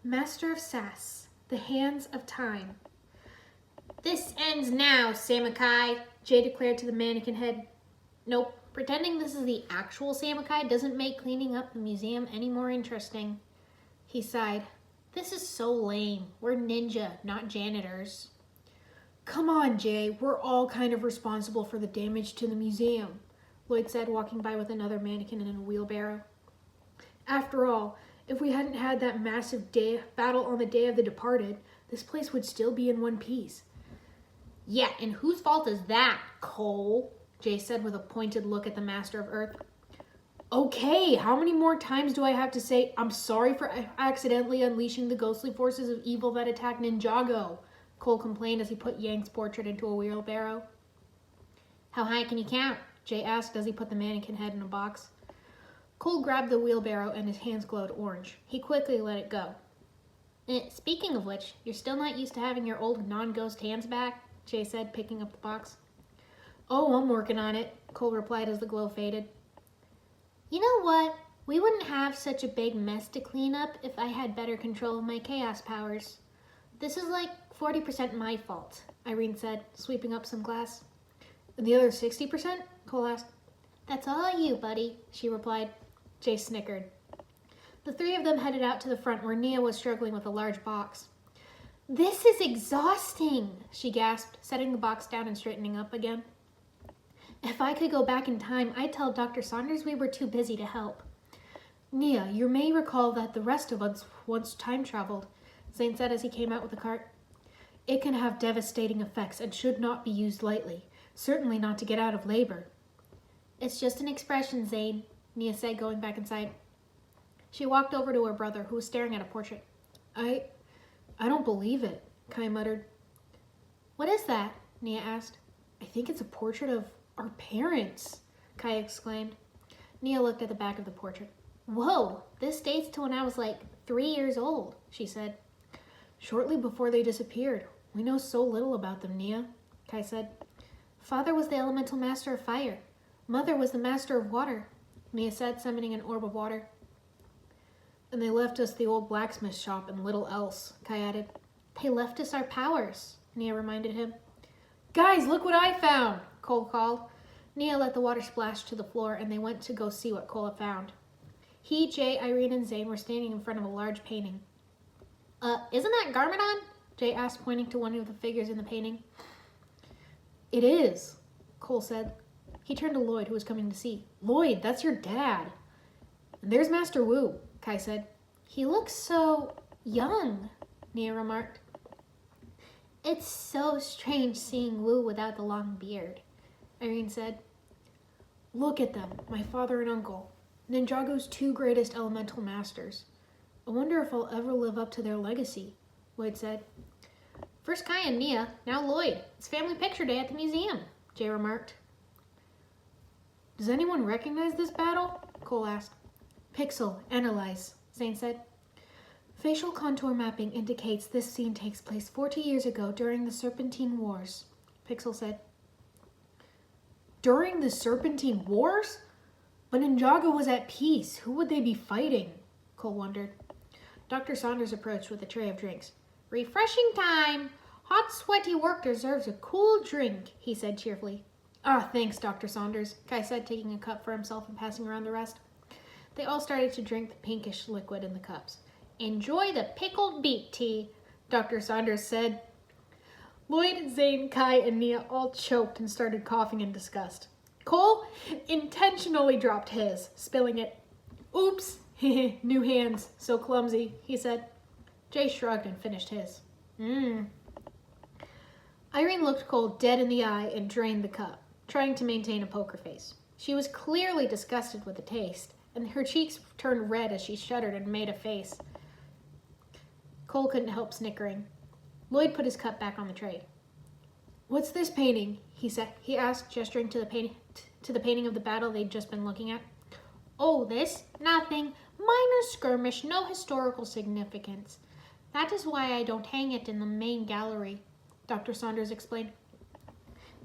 Master of Sass, the hands of time. This ends now, Samukai, Jay declared to the mannequin head. Nope, pretending this is the actual Samukai doesn't make cleaning up the museum any more interesting. He sighed. This is so lame. We're ninja, not janitors. Come on, Jay. We're all kind of responsible for the damage to the museum, Lloyd said, walking by with another mannequin in a wheelbarrow. After all, if we hadn't had that massive battle on the Day of the Departed, this place would still be in one piece. Yeah, and whose fault is that, Cole? Jay said with a pointed look at the Master of Earth. Okay, how many more times do I have to say, I'm sorry for accidentally unleashing the ghostly forces of evil that attacked Ninjago? Cole complained as he put Yang's portrait into a wheelbarrow. How high can you count? Jay asked as he put the mannequin head in a box. Cole grabbed the wheelbarrow and his hands glowed orange. He quickly let it go. Speaking of which, you're still not used to having your old non-ghost hands back? Jay said, picking up the box. Oh, I'm working on it, Cole replied as the glow faded. You know what? We wouldn't have such a big mess to clean up if I had better control of my chaos powers. This is like 40% my fault, Irene said, sweeping up some glass. And the other 60%? Cole asked. That's all you, buddy, she replied. Jay snickered. The three of them headed out to the front where Nia was struggling with a large box. This is exhausting, she gasped, setting the box down and straightening up again. If I could go back in time, I'd tell Dr. Saunders we were too busy to help. Nia, you may recall that the rest of us once time traveled, Zane said as he came out with the cart. It can have devastating effects and should not be used lightly, certainly not to get out of labor. It's just an expression, Zane, Nia said, going back inside. She walked over to her brother, who was staring at a portrait. I don't believe it, Kai muttered. What is that? Nia asked. I think it's a portrait of our parents, Kai exclaimed. Nia looked at the back of the portrait. Whoa, this dates to when I was like 3 years old, she said. Shortly before they disappeared. We know so little about them, Nia, Kai said. Father was the elemental master of fire. Mother was the master of water, Nia said, summoning an orb of water. And they left us the old blacksmith shop and little else, Kai added. They left us our powers, Nia reminded him. Guys, look what I found, Cole called. Nia let the water splash to the floor and they went to go see what Cole had found. He, Jay, Irene, and Zane were standing in front of a large painting. Isn't that Garmadon? Jay asked, pointing to one of the figures in the painting. It is, Cole said. He turned to Lloyd, who was coming to see. Lloyd, that's your dad. And there's Master Wu, Kai said. He looks so young, Nia remarked. It's so strange seeing Wu without the long beard, Irene said. Look at them, my father and uncle. Ninjago's two greatest elemental masters. I wonder if I'll ever live up to their legacy, Lloyd said. First Kai and Nia, now Lloyd. It's family picture day at the museum, Jay remarked. Does anyone recognize this battle? Cole asked. Pixel, analyze, Zane said. Facial contour mapping indicates this scene takes place 40 years ago during the Serpentine Wars, Pixel said. During the Serpentine Wars? But Ninjago was at peace. Who would they be fighting? Cole wondered. Dr. Saunders approached with a tray of drinks. Refreshing time! Hot, sweaty work deserves a cool drink, he said cheerfully. Ah, thanks, Dr. Saunders, Kai said, taking a cup for himself and passing around the rest. They all started to drink the pinkish liquid in the cups. Enjoy the pickled beet tea, Dr. Saunders said. Lloyd, Zane, Kai, and Nia all choked and started coughing in disgust. Cole intentionally dropped his, spilling it. Oops, new hands, so clumsy, he said. Jay shrugged and finished his. Irene looked Cole dead in the eye and drained the cup, trying to maintain a poker face. She was clearly disgusted with the taste, and her cheeks turned red as she shuddered and made a face. Cole couldn't help snickering. Lloyd put his cup back on the tray. What's this painting? He asked, gesturing to the painting of the battle they'd just been looking at. Oh, this? Nothing. Minor skirmish, no historical significance. That is why I don't hang it in the main gallery, Dr. Saunders explained.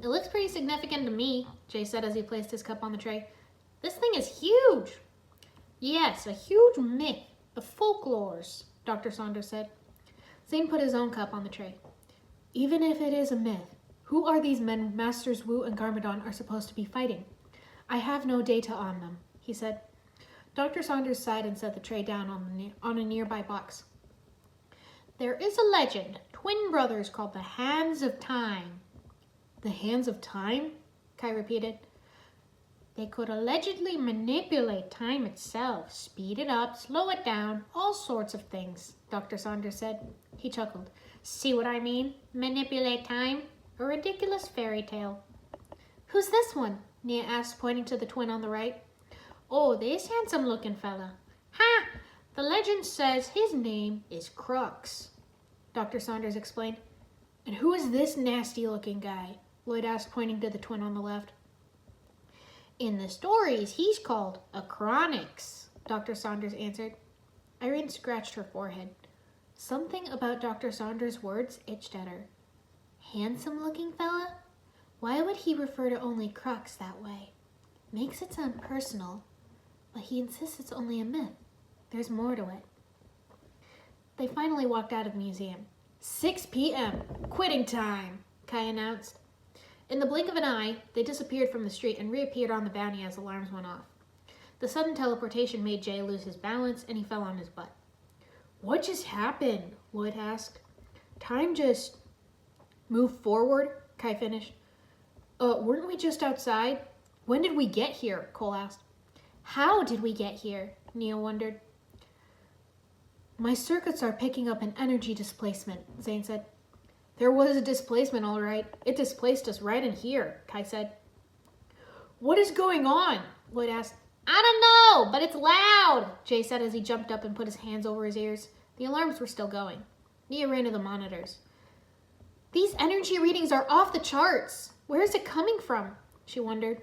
It looks pretty significant to me, Jay said as he placed his cup on the tray. This thing is huge. Yes, a huge myth, the folklores, Dr. Saunders said. Zane put his own cup on the tray. Even if it is a myth, who are these men Masters Wu and Garmadon are supposed to be fighting? I have no data on them, he said. Dr. Saunders sighed and set the tray down on a nearby box. There is a legend, twin brothers called the Hands of Time. The Hands of Time? Kai repeated. They could allegedly manipulate time itself, speed it up, slow it down, all sorts of things, Dr. Saunders said. He chuckled. See what I mean? Manipulate time? A ridiculous fairy tale. Who's this one? Nia asked, pointing to the twin on the right. Oh, this handsome-looking fella. Ha! The legend says his name is Crux, Dr. Saunders explained. And who is this nasty-looking guy? Lloyd asked, pointing to the twin on the left. In the stories, he's called Acronix, Dr. Saunders answered. Irene scratched her forehead. Something about Dr. Saunders' words itched at her. Handsome-looking fella? Why would he refer to only Crux that way? Makes it sound personal, but he insists it's only a myth. There's more to it. They finally walked out of the museum. 6 p.m. Quitting time, Kai announced. In the blink of an eye, they disappeared from the street and reappeared on the bounty as alarms went off. The sudden teleportation made Jay lose his balance, and he fell on his butt. What just happened? Lloyd asked. Time just moved forward, Kai finished. Weren't we just outside? When did we get here? Cole asked. How did we get here? Nia wondered. My circuits are picking up an energy displacement, Zane said. There was a displacement, all right. It displaced us right in here, Kai said. What is going on? Lloyd asked. I don't know, but it's loud, Jay said as he jumped up and put his hands over his ears. The alarms were still going. Nia ran to the monitors. These energy readings are off the charts. Where is it coming from? She wondered.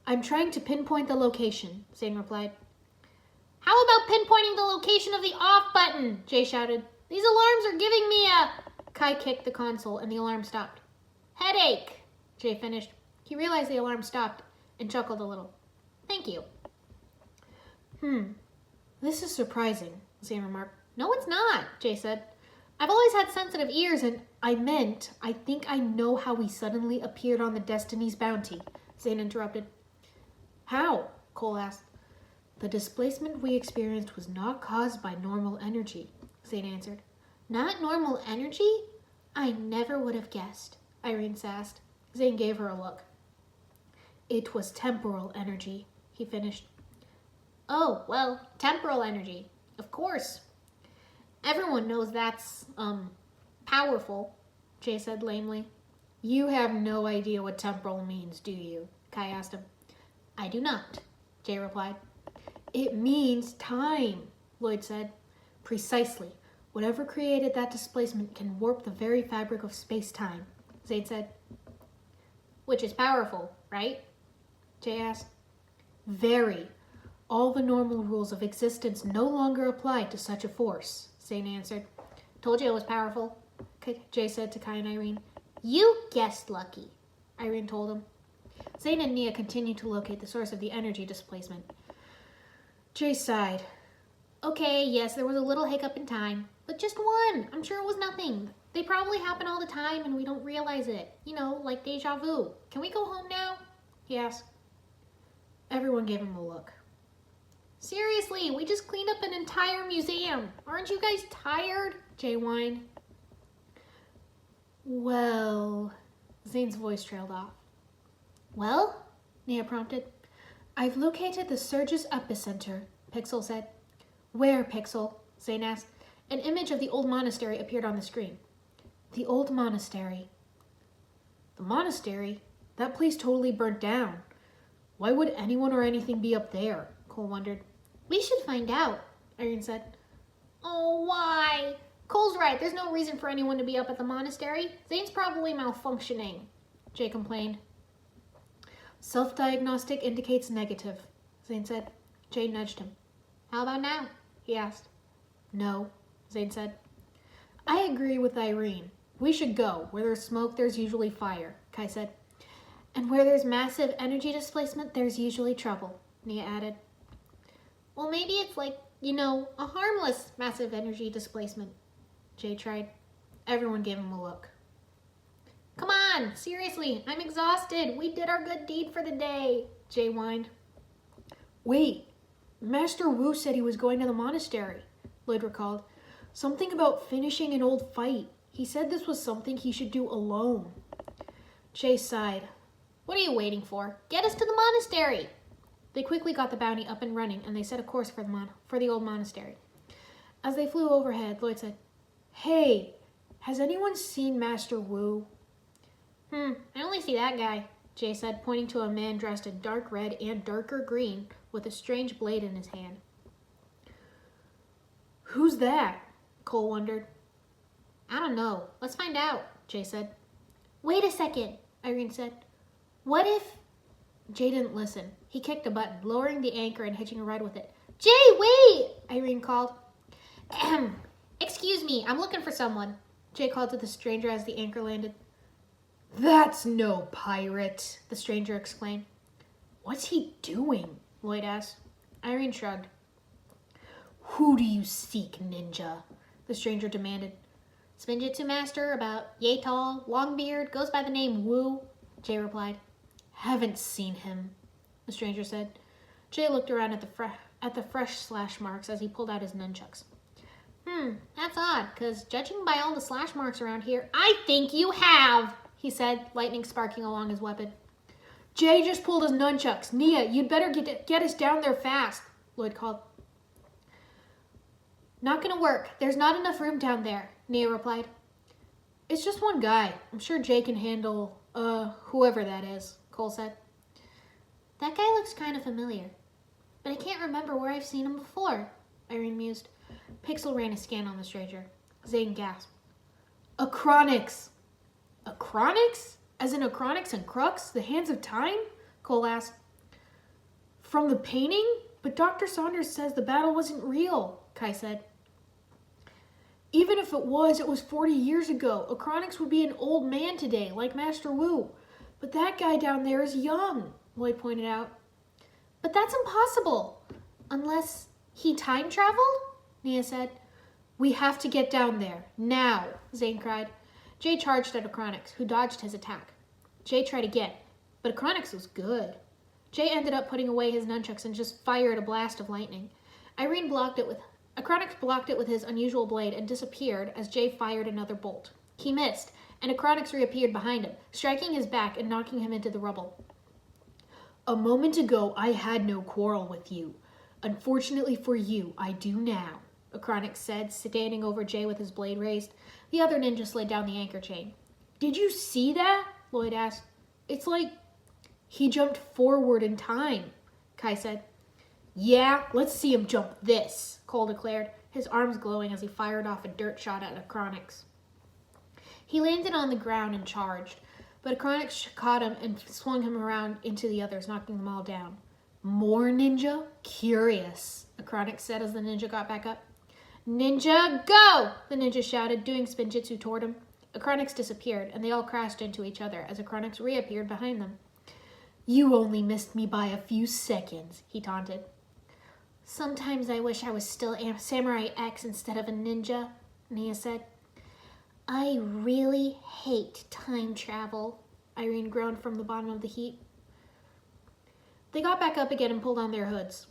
I'm trying to pinpoint the location, Zane replied. How about pinpointing the location of the off button? Jay shouted. These alarms are giving me a... Kai kicked the console and the alarm stopped. Headache, Jay finished. He realized the alarm stopped and chuckled a little. Thank you. This is surprising, Zane remarked. No, it's not, Jay said. I've always had sensitive ears and I think I know how we suddenly appeared on the Destiny's bounty, Zane interrupted. How? Cole asked. The displacement we experienced was not caused by normal energy, Zane answered. Not normal energy? I never would have guessed, Irene sassed. Zane gave her a look. It was temporal energy, he finished. Oh, well, temporal energy. Of course. Everyone knows that's, powerful, Jay said lamely. You have no idea what temporal means, do you? Kai asked him. I do not, Jay replied. It means time, Lloyd said. Precisely. Whatever created that displacement can warp the very fabric of space-time, Zane said. Which is powerful, right? Jay asked. Very. All the normal rules of existence no longer apply to such a force, Zane answered. Told you it was powerful, Jay said to Kai and Irene. You guessed lucky, Irene told him. Zane and Nia continued to locate the source of the energy displacement. Jay sighed. Okay, yes, there was a little hiccup in time, but just one. I'm sure it was nothing. They probably happen all the time and we don't realize it. You know, like deja vu. Can we go home now? He asked. Everyone gave him a look. Seriously, we just cleaned up an entire museum. Aren't you guys tired? Jay whined. Well, Zane's voice trailed off. Well, Nia prompted. I've located the surge's epicenter, Pixel said. Where, Pixel? Zane asked. An image of the old monastery appeared on the screen. The old monastery. The monastery? That place totally burnt down. Why would anyone or anything be up there? Cole wondered. We should find out, Irene said. Oh, why? Cole's right. There's no reason for anyone to be up at the monastery. Zane's probably malfunctioning, Jay complained. Self-diagnostic indicates negative, Zane said. Jay nudged him. How about now? He asked. No, Zane said. I agree with Irene. We should go. Where there's smoke, there's usually fire, Kai said. And where there's massive energy displacement, there's usually trouble, Nia added. Well, maybe it's like You know, a harmless massive energy displacement. Jay tried. Everyone gave him a look. Come on, seriously, I'm exhausted. We did our good deed for the day, Jay whined. Wait, Master Wu said he was going to the monastery, Lloyd recalled. Something about finishing an old fight. He said this was something he should do alone. Jay sighed. What are you waiting for? Get us to the monastery. They quickly got the bounty up and running, and they set a course for the old monastery. As they flew overhead, Lloyd said, Hey, has anyone seen Master Wu? I only see that guy, Jay said, pointing to a man dressed in dark red and darker green with a strange blade in his hand. Who's that? Cole wondered. I don't know. Let's find out, Jay said. Wait a second, Irene said. What if... Jay didn't listen. He kicked a button, lowering the anchor and hitching a ride with it. Jay, wait! Irene called. Excuse me, I'm looking for someone, Jay called to the stranger as the anchor landed. That's no pirate, the stranger exclaimed. What's he doing? Lloyd asked. Irene shrugged. Who do you seek, ninja? The stranger demanded. Spinjitzu master, about yay tall, long beard, goes by the name Wu, Jay replied. Haven't seen him, the stranger said. Jay looked around at the fresh slash marks as he pulled out his nunchucks. That's odd, because judging by all the slash marks around here, I think you have, he said, lightning sparking along his weapon. Jay just pulled his nunchucks. Nia, you'd better get us down there fast, Lloyd called. Not gonna work. There's not enough room down there, Nia replied. It's just one guy. I'm sure Jay can handle, whoever that is, Cole said. That guy looks kind of familiar, but I can't remember where I've seen him before, Irene mused. Pixel ran a scan on the stranger. Zane gasped. Acronyx! Acronyx? As in Acronyx and Crux, the Hands of Time? Cole asked. From the painting? But Dr. Saunders says the battle wasn't real, Kai said. Even if it was 40 years ago. Acronyx would be an old man today, like Master Wu. But that guy down there is young, Lloyd pointed out. But that's impossible. Unless he time traveled? Nia said. We have to get down there, now, Zane cried. Jay charged at Acronyx, who dodged his attack. Jay tried again, but Acronyx was good. Jay ended up putting away his nunchucks and just fired a blast of lightning. Acronyx blocked it with his unusual blade and disappeared as Jay fired another bolt. He missed, and Acronyx reappeared behind him, striking his back and knocking him into the rubble. A moment ago, I had no quarrel with you. Unfortunately for you, I do now, Acronyx said, standing over Jay with his blade raised. The other ninja slid down the anchor chain. Did you see that? Lloyd asked. It's like he jumped forward in time, Kai said. Yeah, let's see him jump this, Cole declared, his arms glowing as he fired off a dirt shot at Acronyx. He landed on the ground and charged, but Acronyx caught him and swung him around into the others, knocking them all down. More ninja? Curious, Acronyx said as the ninja got back up. Ninja, go! The ninja shouted, doing spinjitzu toward him. Acronyx disappeared, and they all crashed into each other as Acronyx reappeared behind them. You only missed me by a few seconds, he taunted. Sometimes I wish I was still Samurai X instead of a ninja, Nia said. I really hate time travel, Irene groaned from the bottom of the heap. They got back up again and pulled on their hoods.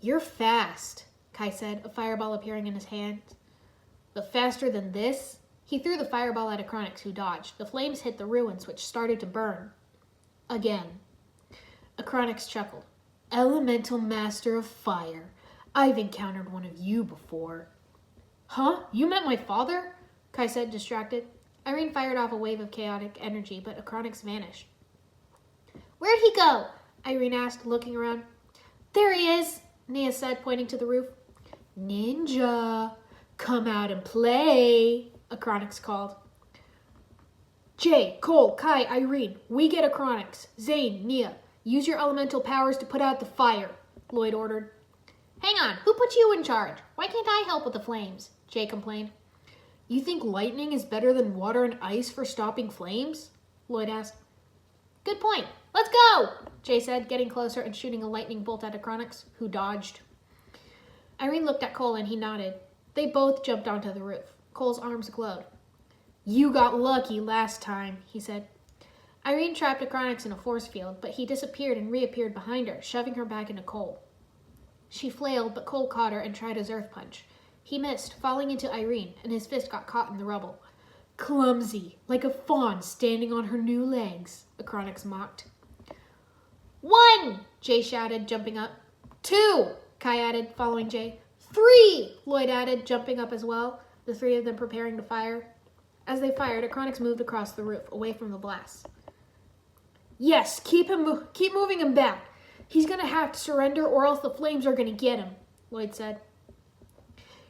You're fast, Kai said, a fireball appearing in his hand. But faster than this? He threw the fireball at Acronyx, who dodged. The flames hit the ruins, which started to burn. Again. Acronyx chuckled. Elemental Master of Fire. I've encountered one of you before. Huh? You met my father? Kai said, distracted. Irene fired off a wave of chaotic energy, but Acronyx vanished. Where'd he go? Irene asked, looking around. There he is, Nia said, pointing to the roof. Ninja, come out and play, Acronyx called. Jay, Cole, Kai, Irene, we get Acronyx. Zane, Nia, use your elemental powers to put out the fire, Lloyd ordered. Hang on, who put you in charge? Why can't I help with the flames? Jay complained. You think lightning is better than water and ice for stopping flames? Lloyd asked. Good point. Let's go, Jay said, getting closer and shooting a lightning bolt at Acronyx, who dodged. Irene looked at Cole and he nodded. They both jumped onto the roof. Cole's arms glowed. You got lucky last time, he said. Irene trapped Acronix in a force field, but he disappeared and reappeared behind her, shoving her back into Cole. She flailed, but Cole caught her and tried his earth punch. He missed, falling into Irene, and his fist got caught in the rubble. Clumsy, like a fawn standing on her new legs, Acronix mocked. 1, Jay shouted, jumping up. 2, Kai added, following Jay. 3, Lloyd added, jumping up as well, the three of them preparing to fire. As they fired, Acronix moved across the roof, away from the blast. Yes, keep moving him back. He's going to have to surrender or else the flames are going to get him, Lloyd said.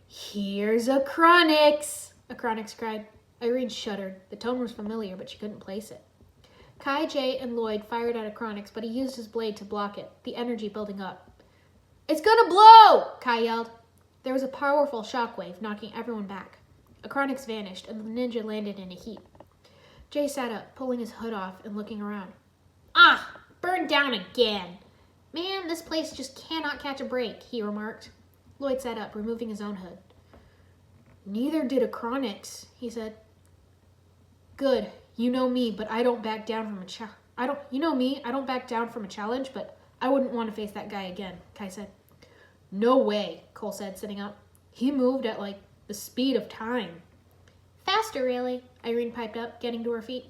Here's Acronix, Acronix cried. Irene shuddered. The tone was familiar, but she couldn't place it. Kai, Jay, and Lloyd fired at Acronix, but he used his blade to block it, the energy building up. It's gonna blow! Kai yelled. There was a powerful shockwave, knocking everyone back. Acronix vanished, and the ninja landed in a heap. Jay sat up, pulling his hood off and looking around. Ah, burned down again. Man, this place just cannot catch a break, he remarked. Lloyd sat up, removing his own hood. Neither did Acronix, he said. Good. You know me, but I don't back down from I don't back down from a challenge, but I wouldn't want to face that guy again, Kai said. No way, Cole said, sitting up. He moved at, like, the speed of time. Faster, really, Irene piped up, getting to her feet.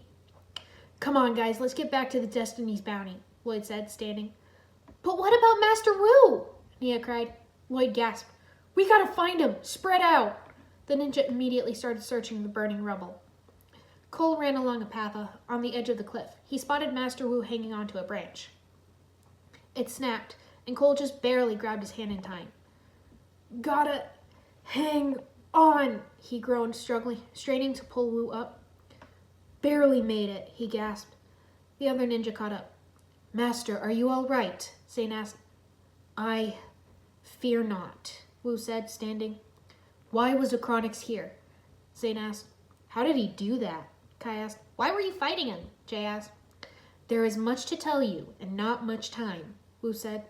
Come on, guys, let's get back to the Destiny's bounty, Lloyd said, standing. But what about Master Wu? Nia cried. Lloyd gasped. We gotta find him! Spread out! The ninja immediately started searching the burning rubble. Cole ran along a path on the edge of the cliff. He spotted Master Wu hanging onto a branch. It snapped, and Cole just barely grabbed his hand in time. Gotta hang on, he groaned, struggling, straining to pull Wu up. Barely made it, he gasped. The other ninja caught up. Master, are you all right? Zane asked. I fear not, Wu said, standing. Why was Acronix here? Zane asked. How did he do that? Kai asked. Why were you fighting him? Jay asked. There is much to tell you, and not much time, Wu said.